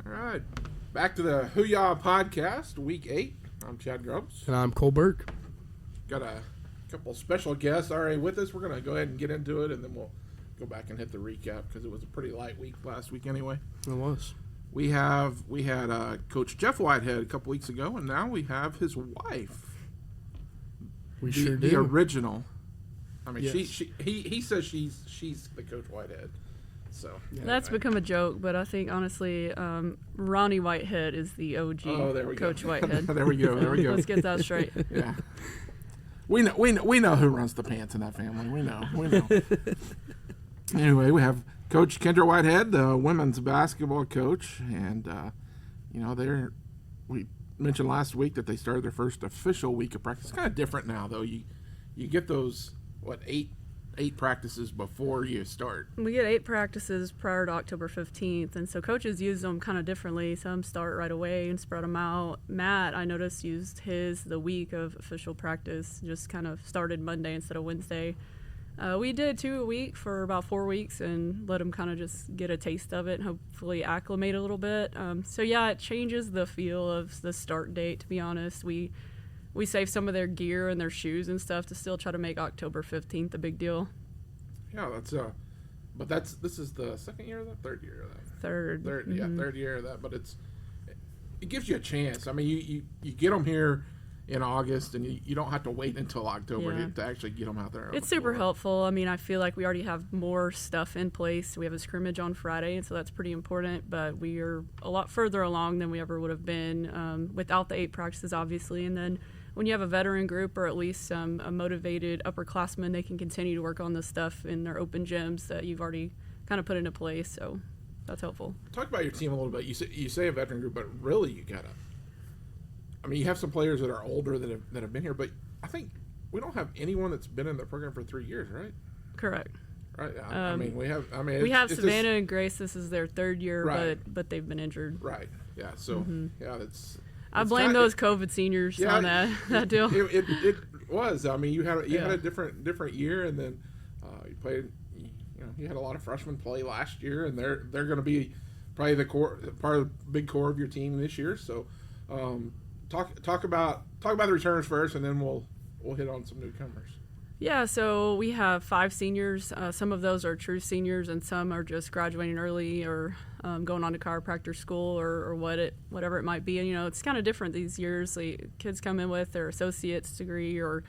All right. Back to the Hooyah podcast, week 8. I'm Chad Grubbs. And I'm Cole Burke. Got a couple special guests already with us. We're going to go ahead and get into it, and then we'll go back and hit the recap because it was a pretty light week last week anyway. It was. We had Coach Jeff Whitehead a couple weeks ago, and now we have his wife. We sure do. The original. I mean, Yes. he says she's the Coach Whitehead. So Yeah. That's become a joke, but I think honestly, Ronnie Whitehead is the OG Coach Whitehead. There we go. There we go. Let's get that straight. Yeah. We know who runs the pants in that family. We know. Anyway, we have Coach Kendra Whitehead, the women's basketball coach, and we mentioned last week that they started their first official week of practice. It's kind of different now, though. You get those eight practices before you start. We get 8 practices prior to October 15th, and so coaches use them kind of differently. Some start right away and spread them out. Matt, I noticed, used the week of official practice, just kind of started Monday instead of Wednesday. We did 2 a week for about 4 weeks and let them kind of just get a taste of it and hopefully acclimate a little bit. It changes the feel of the start date, to be honest. We save some of their gear and their shoes and stuff to still try to make October 15th a big deal. Yeah, this is the second year of that, third year of that. Third. Mm-hmm. Yeah, third year of that, but it gives you a chance. I mean, you get them here in August, and you don't have to wait until October to actually get them out there. It's super helpful. I mean, I feel like we already have more stuff in place. We have a scrimmage on Friday, and so that's pretty important, but we are a lot further along than we ever would have been without the 8 practices, obviously. And then when you have a veteran group or at least a motivated upperclassmen, they can continue to work on this stuff in their open gyms that you've already kind of put into place, so that's helpful. Talk about your team a little bit. You say a veteran group, but really you you have some players that are older that have been here, but I think we don't have anyone that's been in the program for 3 years, right? Correct. Right. We have Savannah and Grace. This is their 3rd year, right. but they've been injured. Right. Yeah. So I blame those COVID seniors on that deal. It was. I mean, you had a different year, and then you played. You had a lot of freshmen play last year, and they're going to be probably part of the big core of your team this year. So. Talk about the returns first, and then we'll hit on some newcomers. Yeah, so we have 5 seniors. Some of those are true seniors, and some are just graduating early or going on to chiropractor school or whatever it might be. And it's kind of different these years. Kids come in with their associate's degree or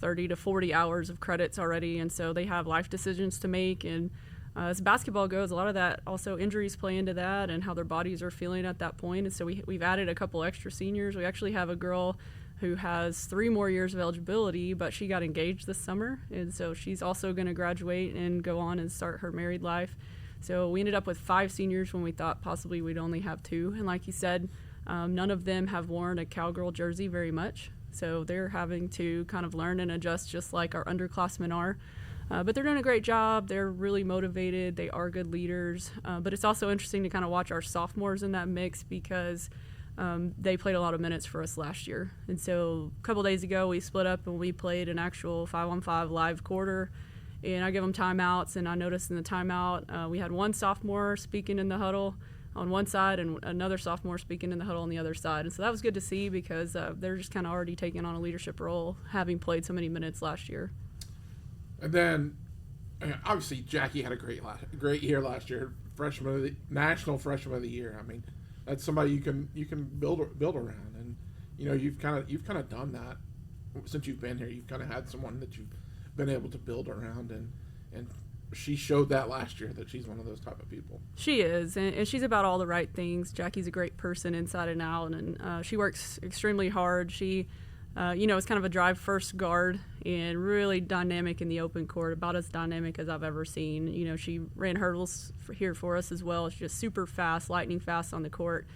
30 to 40 hours of credits already, and so they have life decisions to make. And as basketball goes, a lot of that also injuries play into that and how their bodies are feeling at that point. And so we've added a couple extra seniors. We actually have a girl who has 3 more years of eligibility, but she got engaged this summer. And so she's also going to graduate and go on and start her married life. So we ended up with 5 seniors when we thought possibly we'd only have 2. And like you said, none of them have worn a Cowgirl jersey very much. So they're having to kind of learn and adjust just like our underclassmen are. But they're doing a great job. They're really motivated. They are good leaders. But it's also interesting to kind of watch our sophomores in that mix because they played a lot of minutes for us last year. And so a couple days ago, we split up and we played an actual 5-on-5 live quarter. And I give them timeouts. And I noticed in the timeout, we had one sophomore speaking in the huddle on one side and another sophomore speaking in the huddle on the other side. And so that was good to see because they're just kind of already taking on a leadership role, having played so many minutes last year. And then, obviously, Jackie had a great year last year, national freshman of the year. I mean, that's somebody you can build around, and you've kind of done that since you've been here. You've kind of had someone that you've been able to build around, and she showed that last year that she's one of those type of people. She is, and she's about all the right things. Jackie's a great person inside and out, and she works extremely hard. She is kind of a drive-first guard and really dynamic in the open court, about as dynamic as I've ever seen. She ran hurdles here for us as well. She's just super fast, lightning fast on the court.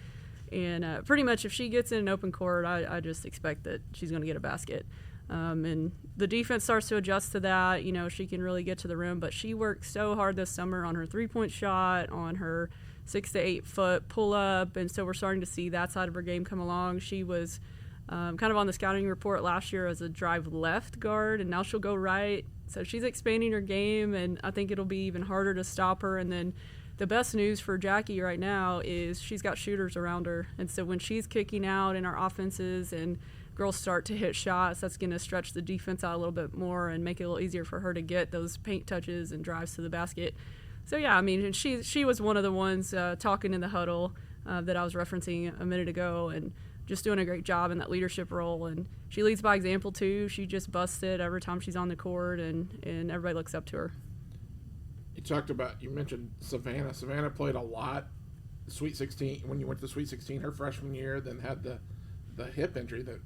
And pretty much if she gets in an open court, I just expect that she's going to get a basket. And the defense starts to adjust to that. She can really get to the rim, but she worked so hard this summer on her three-point shot, on her 6 to 8 foot pull-up, and so we're starting to see that side of her game come along. She was kind of on the scouting report last year as a drive left guard, and now she'll go right. So she's expanding her game, and I think it'll be even harder to stop her. And then the best news for Jackie right now is she's got shooters around her. And so when she's kicking out in our offenses and girls start to hit shots, that's going to stretch the defense out a little bit more and make it a little easier for her to get those paint touches and drives to the basket. So, yeah, I mean, and she was one of the ones talking in the huddle that I was referencing a minute ago, and just doing a great job in that leadership role. And she leads by example, too. She just busts it every time she's on the court, and everybody looks up to her. You mentioned Savannah. Savannah played a lot. Sweet 16, when you went to Sweet 16 her freshman year, then had the hip injury that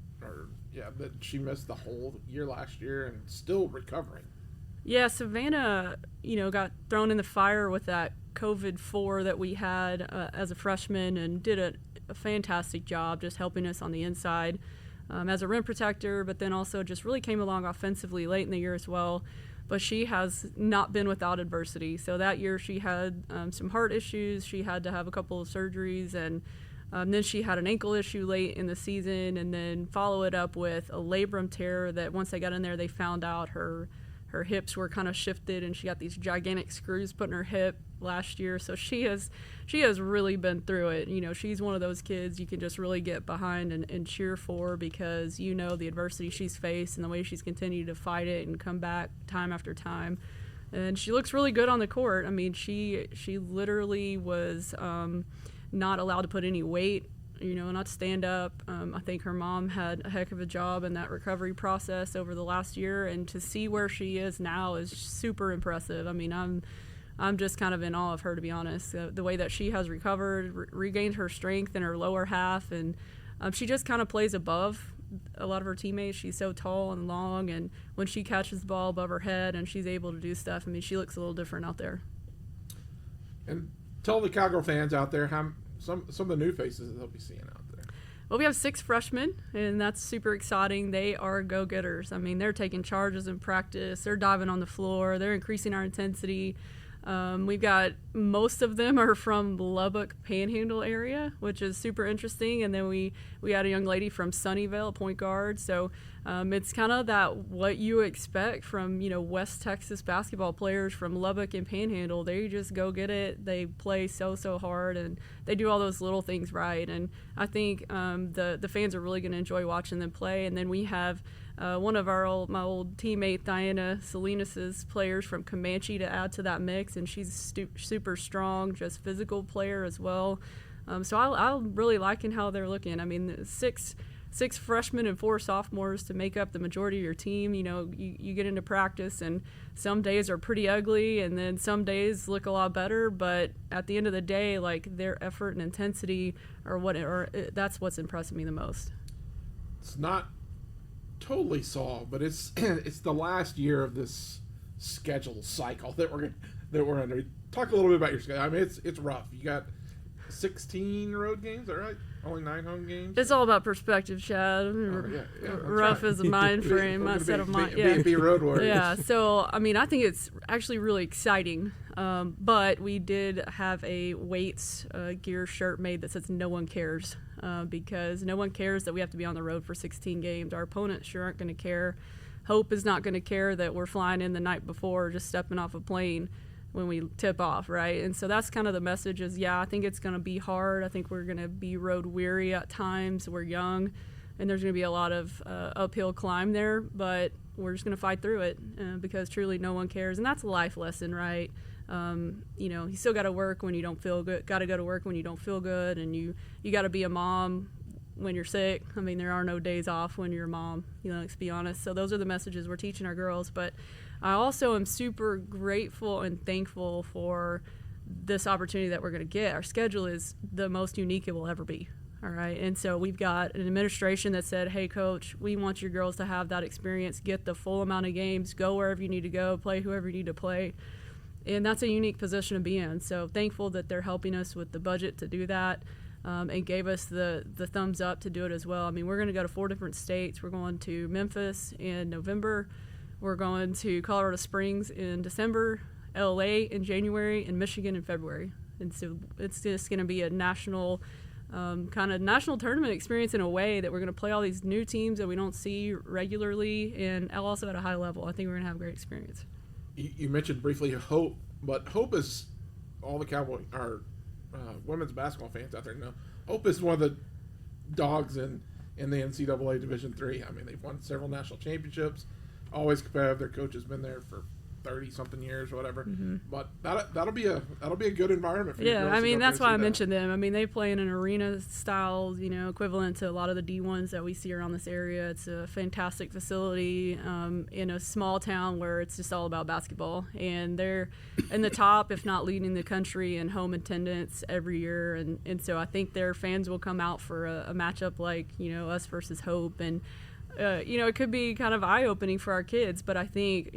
she missed the whole year last year and still recovering. Yeah, Savannah, got thrown in the fire with that COVID-4 that we had as a freshman, and did a fantastic job just helping us on the inside as a rim protector, but then also just really came along offensively late in the year as well. But she has not been without adversity. So that year she had some heart issues. She had to have a couple of surgeries, and then she had an ankle issue late in the season, and then follow it up with a labrum tear that once they got in there, they found out her hips were kind of shifted, and she got these gigantic screws put in her hip last year. So she has really been through it. She's one of those kids you can just really get behind and cheer for, because the adversity she's faced and the way she's continued to fight it and come back time after time. And she looks really good on the court. I mean, she literally was not allowed to put any weight, not stand up. I think her mom had a heck of a job in that recovery process over the last year, and to see where she is now is super impressive. I mean, I'm just kind of in awe of her, to be honest. The way that she has recovered, regained her strength in her lower half, and she just kind of plays above a lot of her teammates. She's so tall and long, and when she catches the ball above her head and she's able to do stuff, I mean, she looks a little different out there. And tell the Cowgirl fans out there how some of the new faces that they'll be seeing out there. Well, we have 6 freshmen, and that's super exciting. They are go-getters. I mean, they're taking charges in practice. They're diving on the floor. They're increasing our intensity. We've got, most of them are from Lubbock Panhandle area, which is super interesting. And then we had a young lady from Sunnyvale, point guard. So it's kind of that what you expect from, West Texas basketball players from Lubbock and Panhandle. They just go get it. They play so hard, and they do all those little things right. And I think the fans are really going to enjoy watching them play. And then we have one of my old teammate Diana Salinas's players from Comanche to add to that mix, and she's super strong, just physical player as well. So I'm really liking how they're looking. I mean, six freshmen and 4 sophomores to make up the majority of your team. You get into practice, and some days are pretty ugly, and then some days look a lot better. But at the end of the day, like, their effort and intensity that's what's impressing me the most. It's not totally solved, but it's the last year of this schedule cycle that we're under. Talk a little bit about your schedule. I mean, it's rough. You got 16 road games, all right? Only 9 home games. It's all about perspective, Chad. Rough right. is a mind frame, not set of mind. Yeah. Be road warriors. Yeah. So I mean, I think it's actually really exciting. But we did have a weights gear shirt made that says "No one cares," because no one cares that we have to be on the road for 16 games. Our opponents sure aren't going to care. Hope is not going to care that we're flying in the night before, just stepping off a plane when we tip off, right? And so that's kind of the message is, yeah, I think it's going to be hard. I think we're going to be road weary at times. We're young, and there's going to be a lot of uphill climb there, but we're just going to fight through it because truly no one cares. And that's a life lesson, right? You still got to work when you don't feel good, got to go to work when you don't feel good, and you got to be a mom when you're sick. I mean, there are no days off when you're a mom, let's be honest. So those are the messages we're teaching our girls. But I also am super grateful and thankful for this opportunity that we're going to get. Our schedule is the most unique it will ever be. All right. And so we've got an administration that said, hey, coach, we want your girls to have that experience, get the full amount of games, go wherever you need to go, play whoever you need to play. And that's a unique position to be in. So thankful that they're helping us with the budget to do that. And gave us the thumbs up to do it as well. I mean, we're going to go to 4 different states. We're going to Memphis in November. We're going to Colorado Springs in December, LA in January, and Michigan in February. And so it's just going to be a national national tournament experience in a way that we're going to play all these new teams that we don't see regularly, and also at a high level. I think we're going to have a great experience. You mentioned briefly Hope, but Hope is all the Cowboy or women's basketball fans out there know, Hope is one of the dogs in the NCAA Division III. I mean, they've won several national championships, always competitive. Their coach has been there for 30-something years or whatever. But that'll be a good environment for you girls I to mean, go that's there why I and see mentioned them. I mean, they play in an arena style, equivalent to a lot of the D1s that we see around this area. It's a fantastic facility in a small town where it's just all about basketball. And they're in the top, if not leading the country in home attendance every year. And so I think their fans will come out for a matchup like, us versus Hope. And it could be kind of eye-opening for our kids, but I think,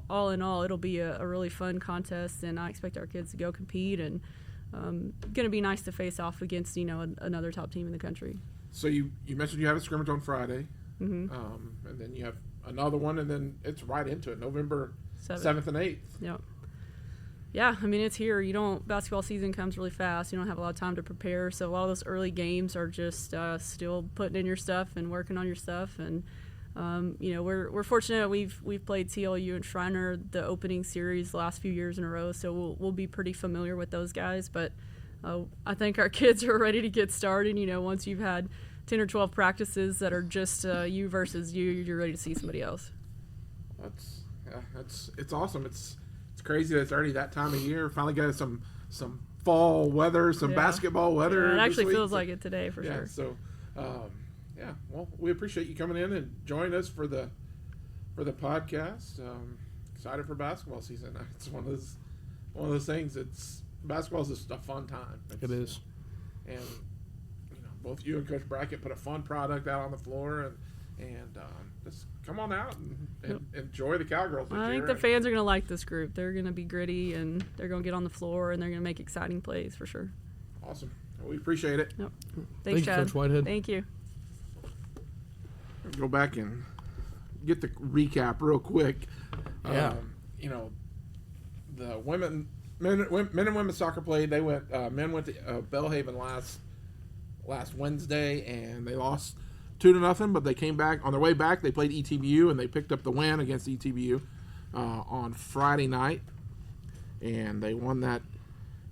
all in all, it'll be a really fun contest, and I expect our kids to go compete, and going to be nice to face off against, another top team in the country. So you mentioned you have a scrimmage on Friday, and then you have another one, and then it's right into it, November 7th and 8th. Yep. Yeah, I mean, it's here. Basketball season comes really fast. You don't have a lot of time to prepare, so a lot of those early games are just still putting in your stuff and working on your stuff. And we're fortunate we've played TLU and Shriner the opening series the last few years in a row, so we'll be pretty familiar with those guys. But I think our kids are ready to get started. Once you've had 10 or 12 practices that are just you versus you, you're ready to see somebody else. It's awesome. It's crazy that it's already that time of year. Finally got some fall weather, some basketball weather. Yeah, it actually this week. feels like it today for sure. So, well, we appreciate you coming in and joining us for the podcast. Excited for basketball season. It's one of those things. Basketball is just a fun time. It is, and both you and Coach Brackett put a fun product out on the floor, and just come on out and enjoy the Cowgirls. I think the fans are going to like this group. They're going to be gritty, and they're going to get on the floor, and they're going to make exciting plays for sure. Awesome. Well, we appreciate it. Yep. Thank you, Chad. Coach Whitehead. Thank you. Go back and get the recap real quick. Yeah. The men and women soccer played. They went. Men went to Bellhaven last Wednesday, and they lost 2-0. But they came back on their way back. They played ETBU, and they picked up the win against ETBU on Friday night, and they won that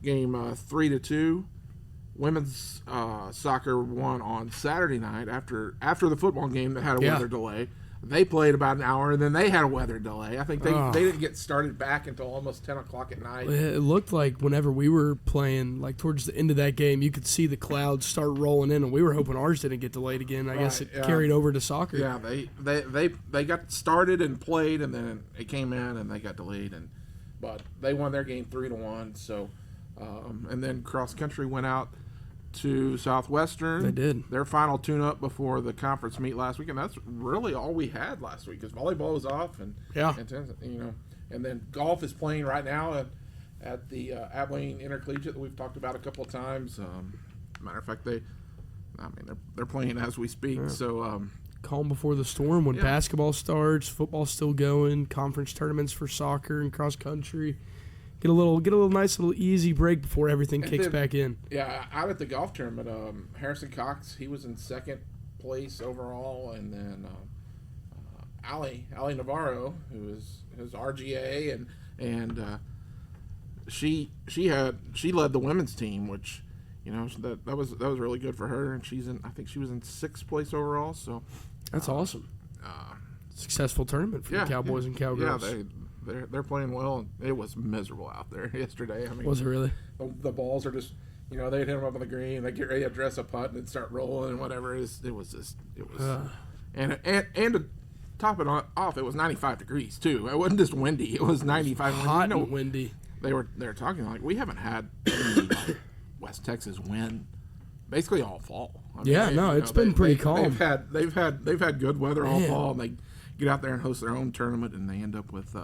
game 3-2. Women's soccer won on Saturday night after the football game that had a weather delay. They played about an hour, and then they had a weather delay. I think they didn't get started back until almost 10 o'clock at night. It looked like whenever we were playing, like towards the end of that game, you could see the clouds start rolling in, and we were hoping ours didn't get delayed again. I guess it carried over to soccer. Yeah, they got started and played, and then it came in, and they got delayed. But they won their game 3-1. So, and then cross country went out to Southwestern. They did. Their final tune-up before the conference meet last week, and that's really all we had last week because volleyball was off, and then golf is playing right now at the Abilene Intercollegiate that we've talked about a couple of times. Matter of fact, they're playing as we speak. Yeah. So calm before the storm when basketball starts, football's still going, conference tournaments for soccer and cross country. Get a little nice little easy break before everything kicks back in. Yeah, out at the golf tournament, Harrison Cox, he was in second place overall, and then Allie Navarro, who is RGA, and she led the women's team, which that was really good for her, and I think she was in sixth place overall. So that's awesome. Successful tournament for the Cowboys and Cowgirls. Yeah, they're playing well. It was miserable out there yesterday. I mean, was it really? The balls are just, they'd hit them up on the green. They get ready to dress a putt and start rolling and whatever. And to top it off, it was 95 degrees too. It wasn't just windy. It was 95. Hot and windy. They were talking like we haven't had any West Texas wind basically all fall. I mean, it's been pretty calm. They've had good weather all fall, and they get out there and host their own tournament, and they end up with.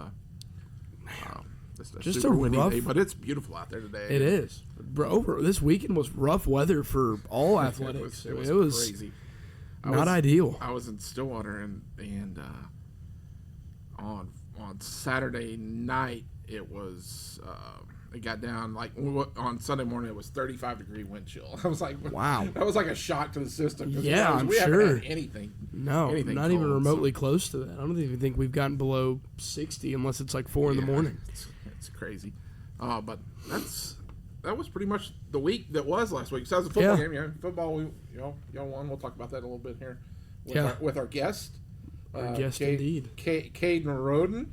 Just super windy day, but it's beautiful out there today. It is. This weekend was rough weather for all athletics. It was crazy. Not ideal. I was in Stillwater, and on Saturday night it was it got down on Sunday morning it was 35-degree wind chill. I was like, wow, that was like a shock to the system. Yeah, I'm we sure. Haven't had anything. No, anything not cold, even remotely close to that. I don't even think we've gotten below 60 unless it's like 4 in the morning. It's crazy. But that was pretty much the week that was last week. Besides the football Yeah. game, yeah, football, y'all won. We'll talk about that a little bit here with our guest. Our guest indeed. Caden Roden.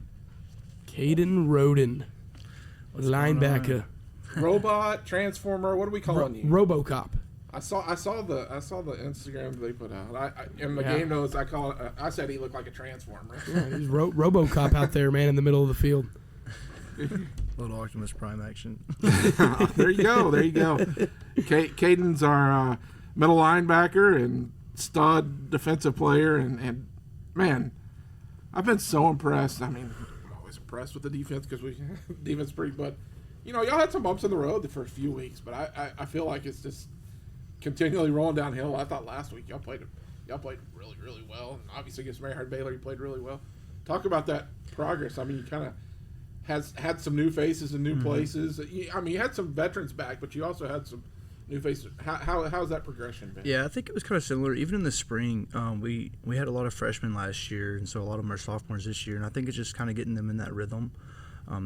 Caden Roden, linebacker. Robot, Transformer, what are we calling you? RoboCop. I saw the Instagram they put out. In the Yeah. game notes, I said he looked like a Transformer. Yeah, he's RoboCop out there, man, in the middle of the field. Little Optimus Prime action. There you go. Caden's our middle linebacker and stud defensive player, and man, I've been so impressed. I mean, I'm always impressed with the defense because defense is pretty. But y'all had some bumps in the road the first few weeks, but I feel like it's just continually rolling downhill. I thought last week y'all played really, really well, and obviously against Mary Hard Baylor you played really well. Talk about that progress. I mean, you kind of had some new faces in new places. I mean, you had some veterans back, but you also had some new faces. How's that progression been? Yeah, I think it was kind of similar. Even in the spring, we had a lot of freshmen last year, and so a lot of them are sophomores this year. And I think it's just kind of getting them in that rhythm.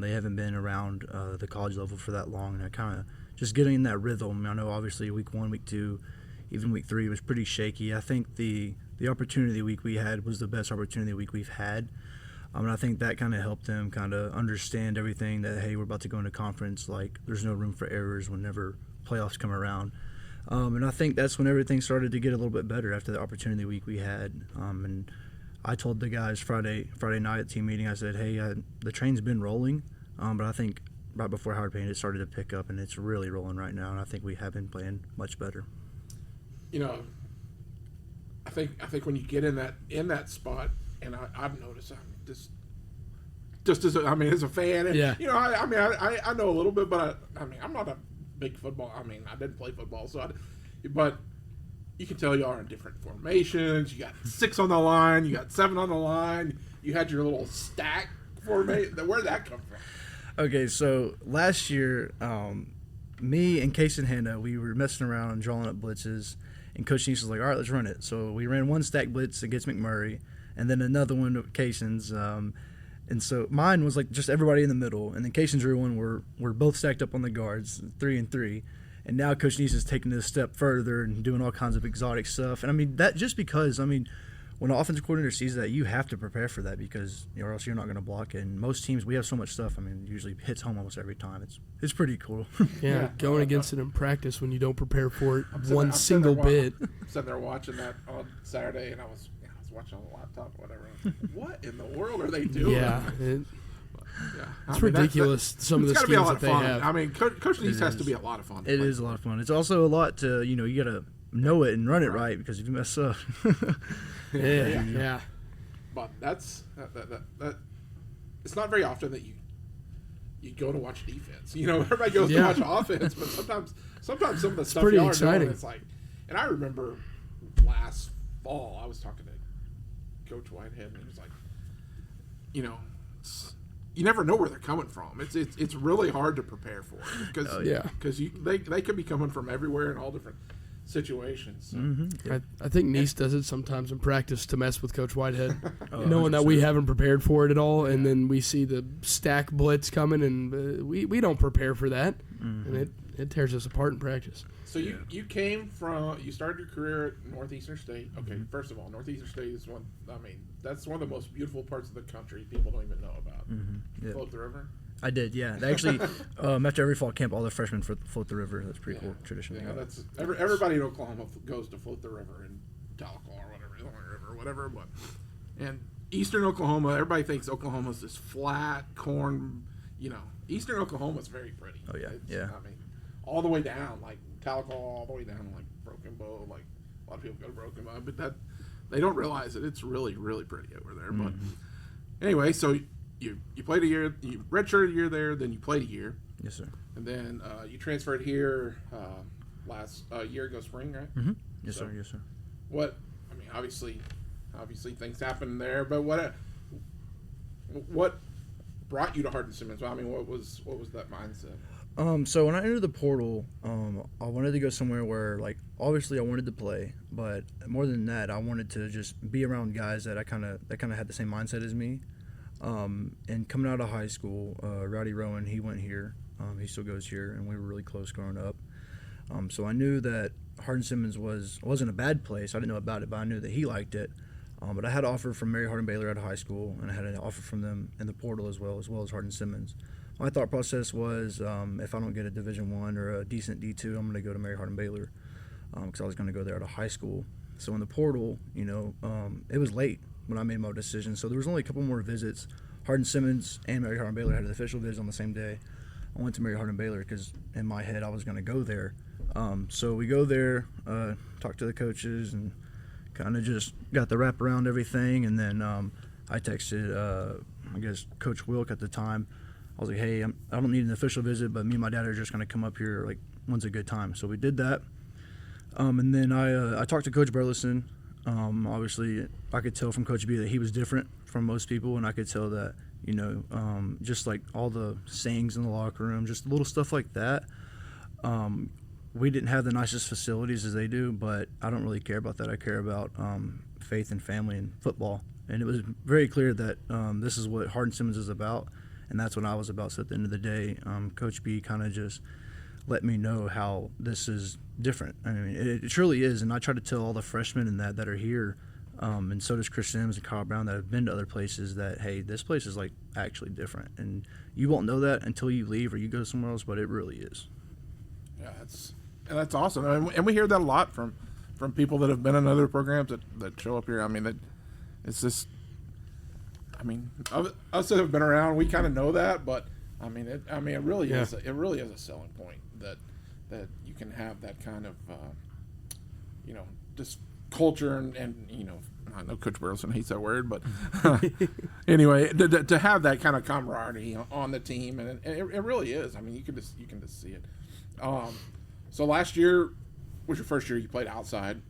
They haven't been around the college level for that long, and I kind of just getting in that rhythm. I know obviously week 1, week 2, even week 3 was pretty shaky. I think the opportunity week we had was the best opportunity week we've had. And I think that kind of helped them kind of understand everything that, hey, we're about to go into conference. Like, there's no room for errors whenever playoffs come around. And I think that's when everything started to get a little bit better after the opportunity week we had. And I told the guys Friday night at team meeting, I said, hey, the train's been rolling, but I think right before Howard Payne it started to pick up, and it's really rolling right now, and I think we have been playing much better. I think when you get in that spot, and I've noticed, just as a fan, and, Yeah. I know a little bit, but I'm not a big football. I mean, I didn't play football, but you can tell you are in different formations. You got 6 on the line, you got 7 on the line. You had your little stack formation. Where'd that come from? Okay, so last year, me and Case and Hannah, we were messing around and drawing up blitzes, and Coach Neese was like, all right, let's run it. So we ran one stack blitz against McMurray, and then another one with Cason's. And so mine was like just everybody in the middle, and then Cason's drew one where we're both stacked up on the guards, 3 and 3. And now Coach Neese is taking it a step further and doing all kinds of exotic stuff. And, I mean, that just because, when an offensive coordinator sees that, you have to prepare for that because or else you're not going to block it. And most teams, we have so much stuff. Usually hits home almost every time. It's pretty cool. Yeah, going against it in practice when you don't prepare for it I'm one single bit. I'm sitting there watching that on Saturday, and I was watching on the laptop or whatever. I was like, what in the world are they doing? Yeah, Yeah. it's ridiculous. Some of the it's gotta be a schemes lot that of they fun. have. Coach Neese has to be a lot of fun. It is a lot of fun. It's also a lot to, you got to know it and run it right because if you mess up. Yeah. But that's that. It's not very often that you go to watch defense. Everybody goes to watch offense, but sometimes some of the stuff pretty y'all are exciting. doing, it's like. And I remember last fall I was talking to Coach Whitehead, and he was like, you never know where they're coming from. It's really hard to prepare for because they could be coming from everywhere in all different situations. So. I think Neese does it sometimes in practice to mess with Coach Whitehead, knowing 100%. that we haven't prepared for it at all, and then we see the stack blitz coming, and we don't prepare for that, and it tears us apart in practice. So you came from, you started your career at Northeastern State. Okay, first of all, Northeastern State is that's one of the most beautiful parts of the country people don't even know about. Yeah. Float the river. I did, yeah. They actually, after every fall camp, all the freshmen float the river. That's pretty cool tradition. Yeah, that's everybody in Oklahoma goes to float the river in Tahlequah or whatever. But and Eastern Oklahoma, everybody thinks Oklahoma's this flat corn. Eastern Oklahoma's very pretty. Oh yeah, yeah. All the way down, like Tahlequah, all the way down, like Broken Bow. Like a lot of people go to Broken Bow, but that they don't realize it. It's really, really pretty over there. But anyway, so. You played a year, you redshirted a year there, then you played a year. Yes, sir. And then you transferred here last year ago spring, right? Mm-hmm. Yes, sir. Yes, sir. Obviously things happened there, but what brought you to Hardin-Simmons? What was that mindset? So when I entered the portal, I wanted to go somewhere where, like, obviously I wanted to play, but more than that, I wanted to just be around guys that kind of had the same mindset as me. And coming out of high school, Rowdy Rowan, he went here. He still goes here, and we were really close growing up. So I knew that Hardin-Simmons wasn't a bad place. I didn't know about it, but I knew that he liked it. But I had an offer from Mary Hardin-Baylor out of high school, and I had an offer from them in the portal as well as Hardin-Simmons. My thought process was, if I don't get a Division I or a decent D2, I'm going to go to Mary Hardin-Baylor because I was going to go there out of high school. So in the portal, it was late when I made my decision. So there was only a couple more visits. Hardin-Simmons and Mary Hardin-Baylor had an official visit on the same day. I went to Mary Hardin-Baylor because in my head I was going to go there. So we go there, talk to the coaches, and kind of just got the wrap around everything. And then I texted, Coach Wilk at the time. I was like, hey, I don't need an official visit, but me and my dad are just going to come up here, like, when's a good time? So we did that. And then I talked to Coach Burleson. Obviously, I could tell from Coach B that he was different from most people, and I could tell that, just like all the sayings in the locker room, just little stuff like that. We didn't have the nicest facilities as they do, but I don't really care about that. I care about faith and family and football. And it was very clear that this is what Hardin-Simmons is about, and that's what I was about. So at the end of the day, Coach B kind of just let me know how this is different. I mean, it truly is, and I try to tell all the freshmen and that are here, and so does Chris Sims and Kyle Brown that have been to other places, that, hey, this place is, like, actually different. And you won't know that until you leave or you go somewhere else, but it really is. Yeah, that's awesome. And we hear that a lot from people that have been in other programs that show up here. I mean, it's just, us that have been around, we kind of know that, but it really is. It really is a selling point that you can have that kind of, just culture and I know Coach Burleson hates that word, but anyway, to have that kind of camaraderie on the team, and it really is. I mean, you can just see it. So last year was your first year you played outside.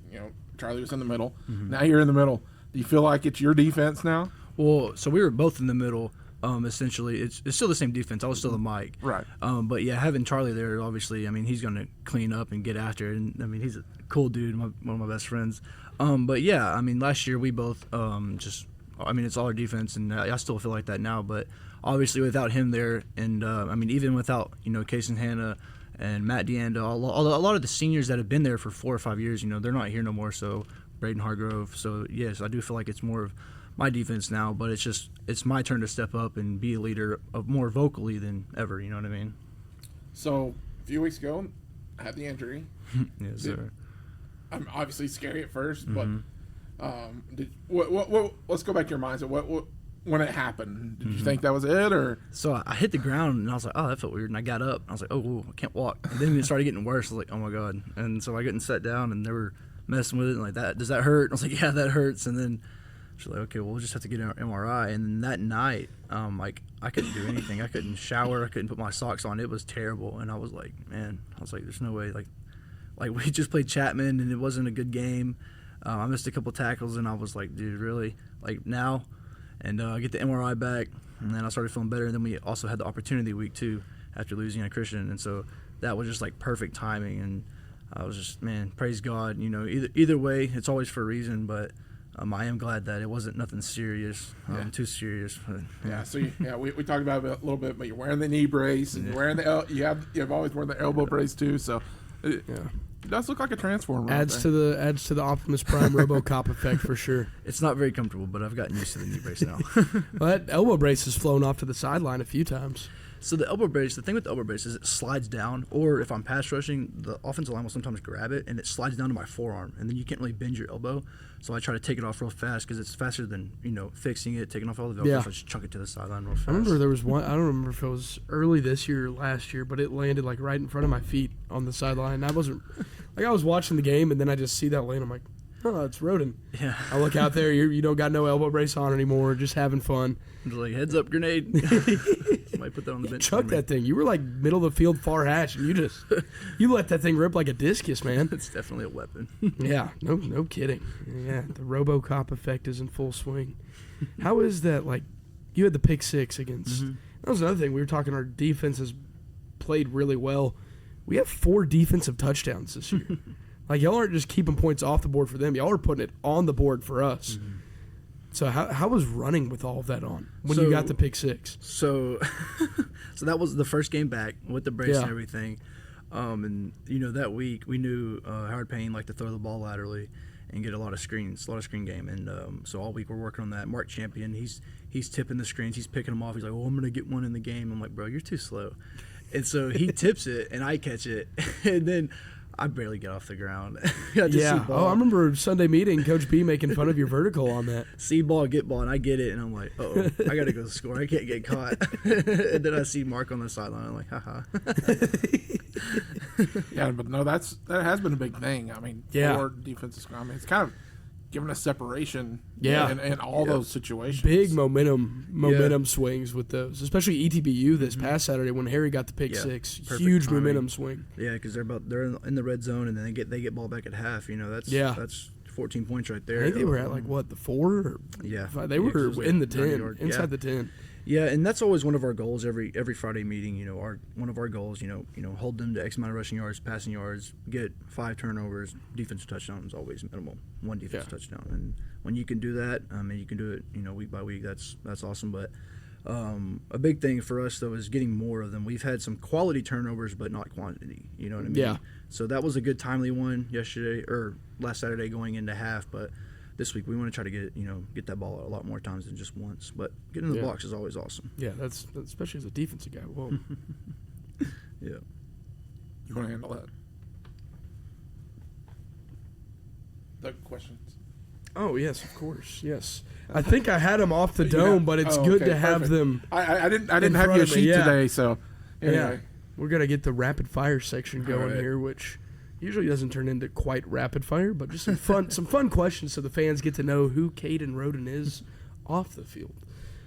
Charlie was in the middle. Mm-hmm. Now you're in the middle. Do you feel like it's your defense now? Well, so we were both in the middle. Essentially, it's still the same defense. I was still the Mike. Right. But yeah, having Charlie there, obviously, he's going to clean up and get after it. And he's a cool dude, one of my best friends. But yeah, last year we both it's all our defense, and I still feel like that now. But obviously, without him there, and even without Case and Hannah and Matt Deanda, a lot of the seniors that have been there for 4 or 5 years, they're not here no more. So Braden Hargrove. So yes, I do feel like it's more of my defense now, but it's my turn to step up and be a leader more vocally than ever. You know what I mean? So a few weeks ago, I had the injury. Yes, sir. I'm obviously scary at first, Mm-hmm. but let's go back to your mindset. What when it happened, did you think that was it, or? So I hit the ground and I was like, oh, that felt weird, and I got up. I was like, oh, I can't walk. And then it started getting worse. I was like, oh my god. And so I got and sat down, and they were messing with it and like, that does that hurt? And I was like, yeah, that hurts. And then she's like, okay, well, we'll just have to get an MRI. And then that night, I couldn't do anything. I couldn't shower. I couldn't put my socks on. It was terrible. And I was like, man, there's no way. Like we just played Chapman, and it wasn't a good game. I missed a couple tackles, and I was like, dude, really? Like now? And I get the MRI back, and then I started feeling better. And then we also had the opportunity week 2 after losing at Christian. And so that was just like perfect timing. And I was just, man, praise God. Either way, it's always for a reason, but I am glad that it wasn't nothing serious, too serious. But, yeah. So we talked about it a little bit, but you're wearing the knee brace, and you're wearing you've always worn the elbow brace too. So it does look like a transformer. Adds to the Optimus Prime RoboCop effect for sure. It's not very comfortable, but I've gotten used to the knee brace now. Well, that elbow brace has flown off to the sideline a few times. So the thing with the elbow brace is it slides down, or if I'm pass rushing, the offensive line will sometimes grab it, and it slides down to my forearm, and then you can't really bend your elbow. So I try to take it off real fast because it's faster than, fixing it, taking off all the Velcro. Yeah. So I just chuck it to the sideline real fast. I remember there was one, I don't remember if it was early this year or last year, but it landed like right in front of my feet on the sideline. I wasn't, I was watching the game, and then I just see that land. I'm like, oh, it's Roden. Yeah. I look out there, you don't got no elbow brace on anymore, just having fun. Just like, heads up, grenade. Somebody put that on the bench. Chuck that thing. You were like middle of the field, far hash, and you let that thing rip like a discus, man. It's definitely a weapon. Yeah, no kidding. Yeah, the RoboCop effect is in full swing. How is that, like, you had the pick 6 against, that was another thing. We were talking, our defense has played really well. We have 4 defensive touchdowns this year. Like, y'all aren't just keeping points off the board for them. Y'all are putting it on the board for us. So how was running with all of that on when you got the pick six? So, so that was the first game back with the brace and Yeah. everything. And that week we knew Howard Payne liked to throw the ball laterally and get a lot of screen game. And so all week we're working on that. Mark Champion, he's tipping the screens, he's picking them off. He's like, "Oh, I'm gonna get one in the game." I'm like, "Bro, you're too slow." And so he tips it, and I catch it, and then I barely get off the ground. I just see ball, I remember Sunday meeting, Coach B making fun of your vertical on that. see ball, get ball, and I get it, and I'm like, "Oh, I gotta go score. I can't get caught." And then I see Mark on the sideline. I'm like, "Haha." Yeah, but no, that has been a big thing. I mean, Yeah. for defensive scrum, I mean, it's kind of given us separation. Yeah. in all those situations. Big momentum swings with those, especially ETBU this past Saturday when Harry got the pick Yeah, six. perfect Huge timing. momentum swing. Yeah, because they're in the red zone, and then they get ball back at half. That's 14 points right there. I think they were at like what, the 4 or Yeah. 5? They Yeah, 'cause were it was in the 90 10, yard. inside Yeah. the 10. Yeah, and that's always one of our goals every Friday meeting. One of our goals, hold them to X amount of rushing yards, passing yards, get 5 turnovers, defensive touchdown is always minimal, 1 defensive touchdown. And when you can do that, and you can do it, week by week, that's awesome. But a big thing for us though is getting more of them. We've had some quality turnovers, but not quantity. You know what I mean? Yeah. So that was a good timely one yesterday or last Saturday going into half, but. This week we want to try to get that ball out a lot more times than just once. But getting in the box is always awesome. Yeah, that's especially as a defensive guy. Whoa. Yeah. You want to handle that? The questions. Oh, yes, of course. Yes. I think I had them off the dome, but it's Oh, good okay, to have perfect. them. I didn't in have front your of me, sheet yeah. today, so anyway. Yeah. We're going to get the rapid fire section going right. here, which usually doesn't turn into quite rapid fire, but just some fun questions so the fans get to know who Caden Roden is off the field.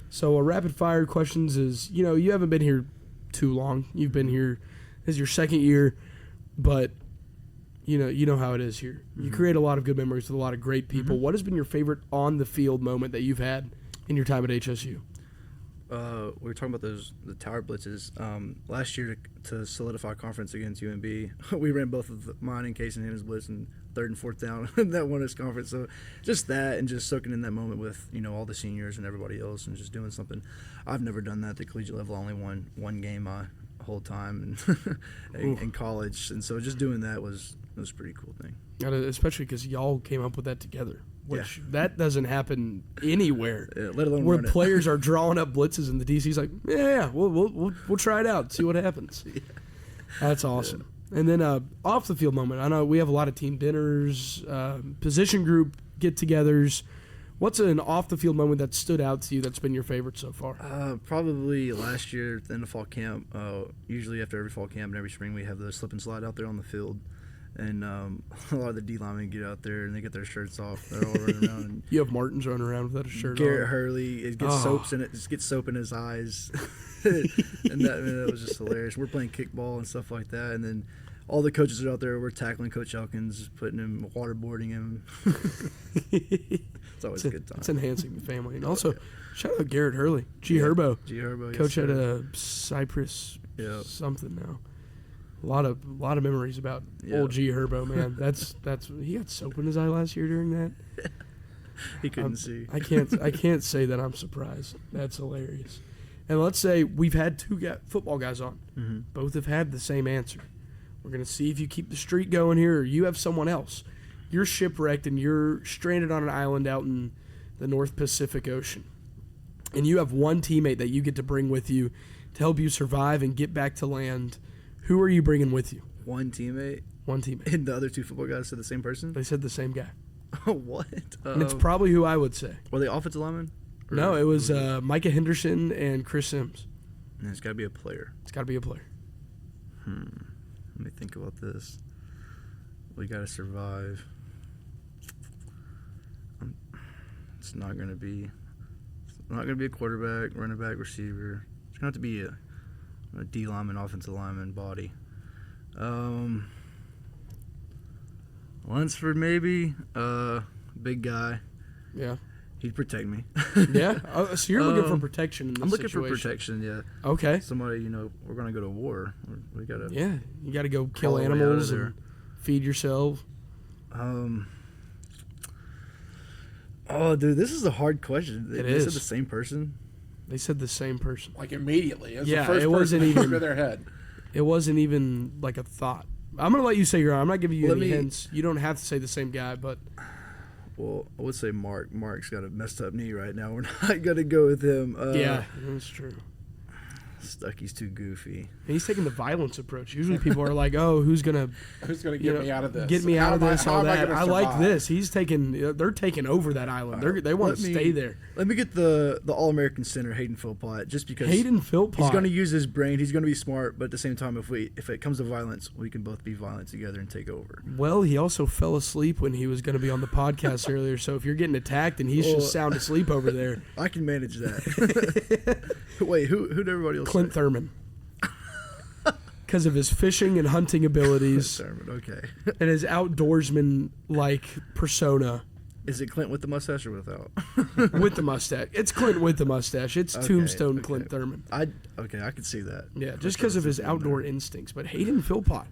So a rapid fire questions is, you haven't been here too long. You've been here, this is your second year, but you know how it is here. You create a lot of good memories with a lot of great people. What has been your favorite on the field moment that you've had in your time at HSU? We were talking about the tower blitzes. Last year to solidify conference against UMB, we ran both of mine and Case and Hannah's blitz in 3rd and 4th down that won us conference. So just that and just soaking in that moment with all the seniors and everybody else and just doing something. I've never done that at the collegiate level. I only won one game my whole time in college, and so just doing that was a pretty cool thing. Especially because y'all came up with that together. Which that doesn't happen anywhere. Let alone where run it. players are drawing up blitzes and the DC's like, we'll try it out, see what happens. That's awesome. And then off the field moment, I know we have a lot of team dinners, position group get-togethers. What's an off the field moment that stood out to you that's been your favorite so far? Probably last year at the end of fall camp. Usually after every fall camp and every spring we have the slip and slide out there on the field. And a lot of the D linemen get out there and they get their shirts off. They're all running around. And You have Martins running around without a shirt Garrett on. Hurley, it gets soap in his eyes, and that was just hilarious. We're playing kickball and stuff like that, and then all the coaches are out there. We're tackling Coach Elkins, putting him, waterboarding him. It's always a good time. It's enhancing the family. And also, shout out Garrett Hurley, G Herbo. G Herbo, Coach yes, at sir. Cypress Yeah. something now. A lot of memories about old G Herbo, man. That's he had soap in his eye last year during that. He couldn't see. I can't say that I'm surprised. That's hilarious. And let's say we've had two football guys on. Mm-hmm. Both have had the same answer. We're gonna see if you keep the streak going here, or you have someone else. You're shipwrecked and you're stranded on an island out in the North Pacific Ocean, and you have one teammate that you get to bring with you to help you survive and get back to land. Who are you bringing with you? One teammate, One teammate. and the other two football guys said the same person. They said the same guy. What? And it's probably who I would say. Were they offensive linemen? Or- No, it was Micah Henderson and Chris Sims. And it's got to be a player. It's got to be a player. Let me think about this. We got to survive. It's not going to be a quarterback, running back, receiver. It's going to have to be a D lineman, offensive lineman, body. Lunsford maybe, big guy. Yeah. He'd protect me. Yeah. Oh, so you're looking for protection in this I'm looking situation. for protection. Yeah. Okay. Somebody, we're going to go to war. We got to. Yeah. You got to go kill Crawl our way out of animals there. and feed yourself. Oh, dude, this is a hard question. They is. said the same person. They said the same person. Like immediately. It was Yeah, the first it wasn't person that came even- to their head. It wasn't even like a thought. I'm gonna let you say your own. I'm not giving you Let any me- hints. You don't have to say the same guy, but Well, I would say Mark. Mark's got a messed up knee right now. We're not gonna go with him. yeah, that's true. Stucky's too goofy. And he's taking the violence approach. Usually people are like, "Oh, who's gonna Who's going to you get know, me out of this? get me How out of am I- this, how all am I that?" gonna I like survive? this. He's taking. They're taking over that island. They want to stay there. Let me get the All-American center, Hayden Philpott, just because Hayden Philpott. he's going to use his brain. He's going to be smart, but at the same time, if it comes to violence, we can both be violent together and take over. Well, he also fell asleep when he was going to be on the podcast earlier. So if you're getting attacked and he's just sound asleep over there, I can manage that. Wait, who'd everybody else Clint say? Thurman, because of his fishing and hunting abilities Thurman, okay. and his outdoorsman like persona Is it Clint with the mustache or without? with the mustache. It's Clint with the mustache. It's Okay, Tombstone okay. Clint Thurman. I could see that. Yeah, Clint just because of Thurman's his a good outdoor name. instincts. But Hayden Philpott.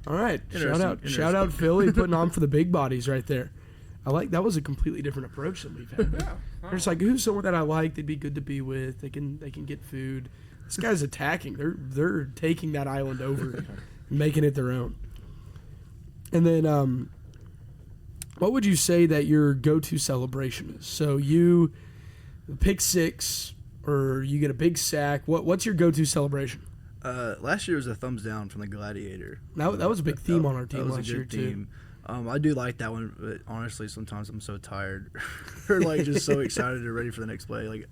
All right, Interesting, shout out Philly putting on for the big bodies right there. I like that was a completely different approach than we've had. Yeah. They're just like, who's someone that I like? They'd be good to be with. They can get food. This guy's attacking. They're taking that island over, making it their own. And then, what would you say that your go-to celebration is? So you pick six, or you get a big sack. What's your go-to celebration? Last year was a thumbs down from the Gladiator. That was a big theme on our That team was a last good year too. theme. I do like that one, but honestly, sometimes I'm so tired or like just so excited or ready for the next play. Like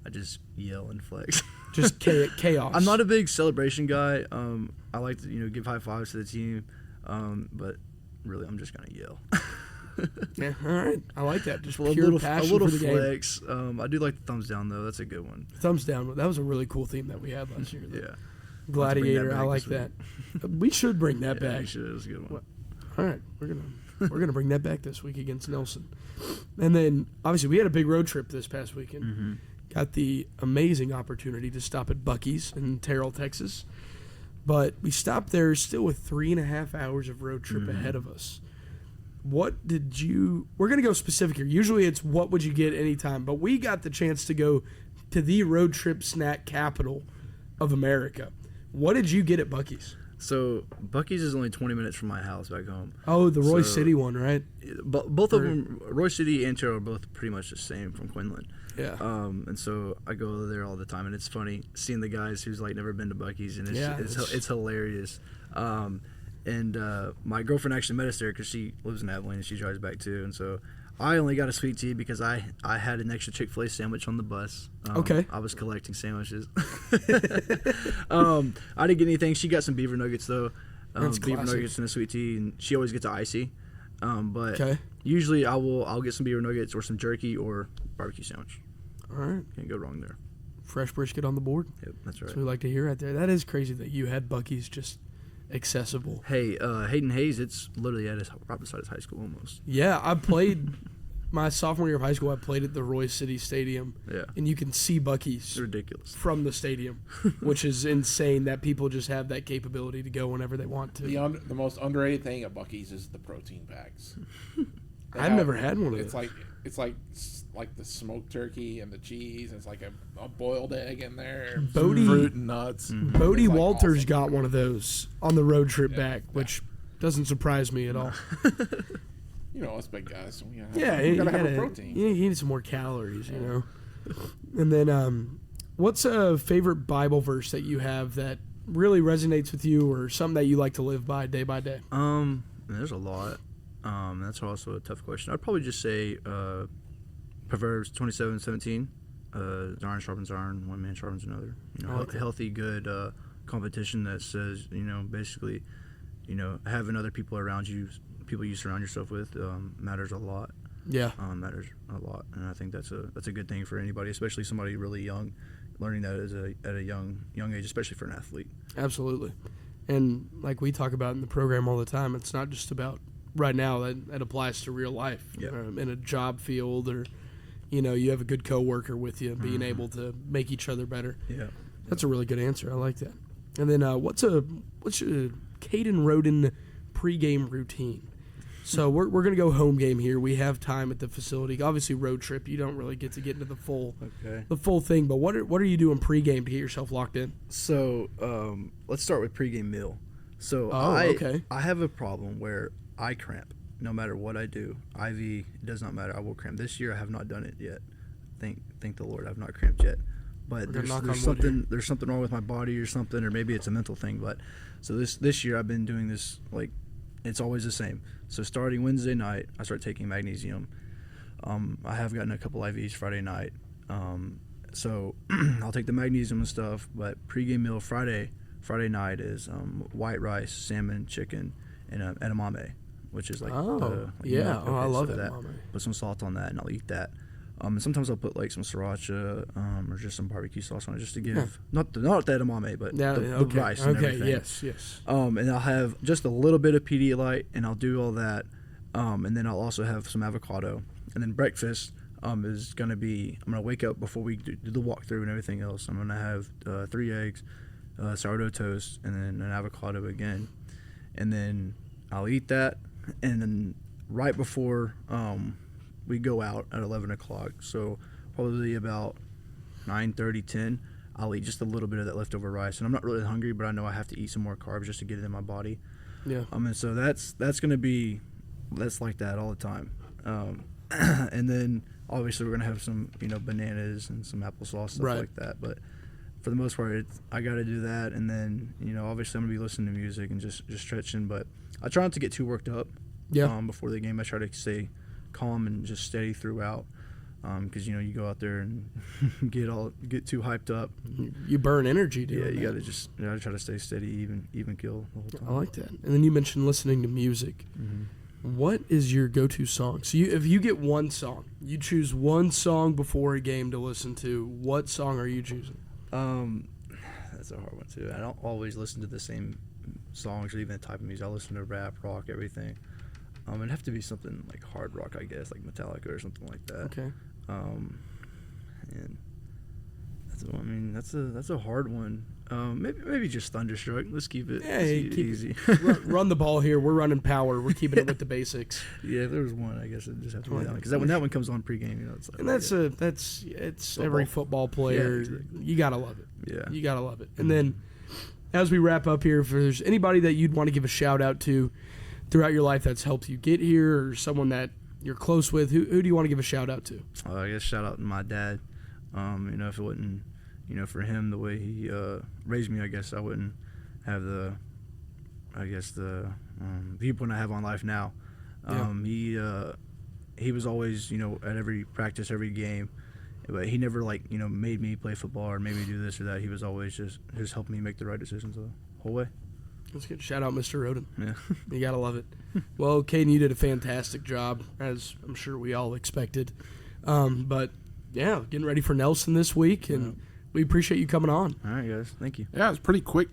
I just yell and flex. Just chaos. I'm not a big celebration guy. I like to give high fives to the team, but really I'm just gonna yell. Yeah, all right. I like that. Just a pure little passion for the game. flex. I do like the thumbs down though. That's a good one. Thumbs down. That was a really cool theme that we had last year. Yeah. Gladiator. back I like this that. We should bring that Yeah, back. you should. It was a good one. All right, we're gonna bring that back this week against Nelson, and then obviously we had a big road trip this past weekend. Mm-hmm. Got the amazing opportunity to stop at Buc-ee's in Terrell, Texas, but we stopped there still with 3.5 hours of road trip ahead of us. What did you? We're gonna go specific here. Usually it's what would you get anytime, but we got the chance to go to the road trip snack capital of America. What did you get at Buc-ee's? So Buc-ee's is only 20 minutes from my house back home. Oh, the Roy So- City one, right? But both of them, Roy City and Terrell, are both pretty much the same from Quinlan. Yeah. And so I go there all the time, and it's funny seeing the guys who's like never been to Buc-ee's, and Yeah, it's hilarious. And my girlfriend actually met us there because she lives in Abilene and she drives back too, and so I only got a sweet tea because I had an extra Chick-fil-A sandwich on the bus. Okay. I was collecting sandwiches. I didn't get anything. She got some beaver nuggets though. That's Beaver classic. nuggets and a sweet tea, and she always gets an icy. But Okay. usually I'll get some beaver nuggets or some jerky or barbecue sandwich. All right. Can't go wrong there. Fresh brisket on the board. Yep, that's right. That's what we like to hear right there. That is crazy that you had Buc-ee's just accessible. Hey, Hayden Hayes, it's literally right beside his high school almost. Yeah, I played my sophomore year of high school. I played at the Roy City Stadium, Yeah, and you can see it's Buc-ee's ridiculous. from the stadium, which is insane that people just have that capability to go whenever they want to. The most underrated thing at Buc-ee's is the protein bags. They I've have- never had one of It's those. like the smoked turkey and the cheese. And it's like a boiled egg in there, Bodie- fruit and nuts. Bodie It's, like, Walters awesome. got one of those on the road trip back, which doesn't surprise me at all. You know us big guys. So we gotta Yeah, we you gotta have gotta- a protein. You need some more calories, you know. And then, what's a favorite Bible verse that you have that really resonates with you, or something that you like to live by day? There's a lot. That's also a tough question. I'd probably just say Proverbs 27:17. Iron sharpens iron, one man sharpens another. You know, I like that. healthy, good competition that says, basically, having other people around you, people you surround yourself with, matters a lot. Yeah, Matters a lot, and I think that's a good thing for anybody, especially somebody really young, learning that at a young age, especially for an athlete. absolutely. And like we talk about in the program all the time, it's not just about right now. That applies to real life, Yeah. in a job field, or you have a good coworker with you, being able to make each other better. Yeah. That's a really good answer. I like that. And then what's your Caden Roden pregame routine? So we're going to go home game here. We have time at the facility. Obviously, road trip. You don't really get to get into the full thing. But what are you doing pregame to get yourself locked in? So let's start with pregame meal. So okay. I have a problem where I cramp no matter what I do. IV, it does not matter. I will cramp. This year I have not done it yet. Thank the Lord I've not cramped yet. But there's something wrong with my body or something, or maybe it's a mental thing. But so this year I've been doing this, like, it's always the same. So starting Wednesday night, I start taking magnesium. I have gotten a couple IVs Friday night. So I'll take the magnesium and stuff. But pregame meal Friday night is white rice, salmon, chicken, and edamame, which is like I love that. Put some salt on that, and I'll eat that. And sometimes I'll put like some sriracha or just some barbecue sauce on it, just to give not the edamame, but the rice and everything. Yes. And I'll have just a little bit of Pedialyte, and I'll do all that. And then I'll also have some avocado. And then breakfast is going to be, I'm going to wake up before we do the walkthrough and everything else. I'm going to have 3 eggs, sourdough toast, and then an avocado again. And then I'll eat that. And then right before we go out at 11 o'clock, so probably about 9:30, 10, I'll eat just a little bit of that leftover rice. And I'm not really hungry, but I know I have to eat some more carbs just to get it in my body. Yeah. And so that's going to be, that's like that all the time. And then obviously we're going to have some, bananas and some applesauce, stuff like that. But for the most part, I got to do that. And then, obviously I'm going to be listening to music and just stretching. But I try not to get too worked up before the game. I try to stay calm and just steady throughout. Because, you go out there and get too hyped up. You burn energy, dude. Yeah, you got to just try to stay steady, even kill the whole time. I like that. And then you mentioned listening to music. Mm-hmm. What is your go-to song? So if you get one song, you choose one song before a game to listen to, what song are you choosing? That's a hard one, too. I don't always listen to the same songs or even the type of music. I listen to rap, rock, everything. It'd have to be something like hard rock, I guess, like Metallica or something like that. Okay. And that's a hard one. Maybe just Thunderstruck. Let's keep it, easy. Run the ball here. We're running power. We're keeping it with the basics. Yeah, if there was one, I guess it'd just have to be that one. Because when that one comes on pregame, it's like. And it's football. Every football player. Yeah, exactly. You gotta love it. Yeah, you gotta love it. And then, as we wrap up here, if there's anybody that you'd want to give a shout out to throughout your life that's helped you get here, or someone that you're close with, who do you want to give a shout out to? I guess shout out to my dad. If it wasn't, for him, the way he raised me, I guess I wouldn't have the viewpoint I have on life now. He was always, at every practice, every game, but he never made me play football or made me do this or that. He was always just helping me make the right decisions the whole way. That's good. Shout out, Mr. Roden. Yeah. You got to love it. Well, Caden, you did a fantastic job, as I'm sure we all expected. But, yeah, getting ready for Nelson this week, and we appreciate you coming on. All right, guys. Thank you. Yeah, it's pretty quick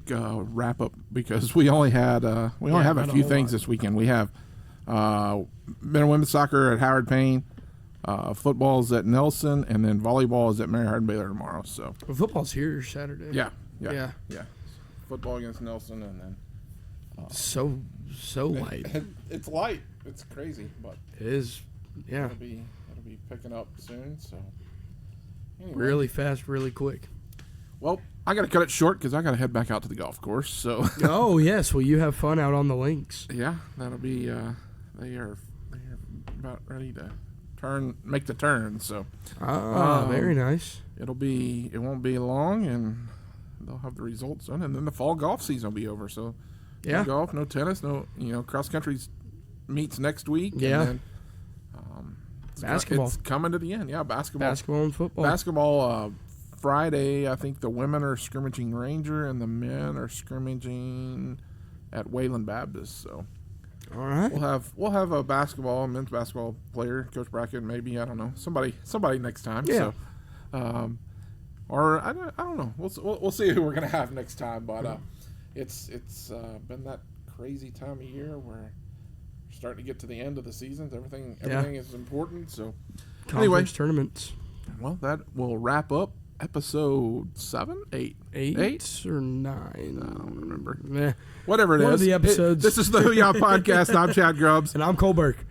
wrap up because we only have a few things this weekend. We have men and women's soccer at Howard Payne, football's at Nelson, and then volleyball is at Mary Hardin Baylor tomorrow. So football's here Saturday. Yeah. Football against Nelson, and then so light. It's light. It's crazy, but it is. Yeah, it'll be picking up soon. So anyway. Really fast, really quick. Well, I got to cut it short because I got to head back out to the golf course. So oh yes, well you have fun out on the links. Yeah, that'll be. They are about ready to make the turn. So very nice. It won't be long, and they'll have the results done, and then the fall golf season will be over. So no golf, no tennis, no cross country meets next week. Yeah. And then, basketball. It's coming to the end. Yeah, basketball and football. Basketball. Friday, I think the women are scrimmaging Ranger and the men are scrimmaging at Wayland Baptist. So, all right, we'll have a men's basketball player, Coach Brackett, maybe, I don't know, somebody next time. Yeah. So, or I don't know. We'll see who we're gonna have next time. But it's been that crazy time of year where we're starting to get to the end of the seasons. Everything is important. So, conference tournaments. Well, that will wrap up episode 7, 8, Eight or 9? I don't remember. Eh. Whatever it is. One of the episodes. This is the Hooyah Podcast. I'm Chad Grubbs. And I'm Cole Burke.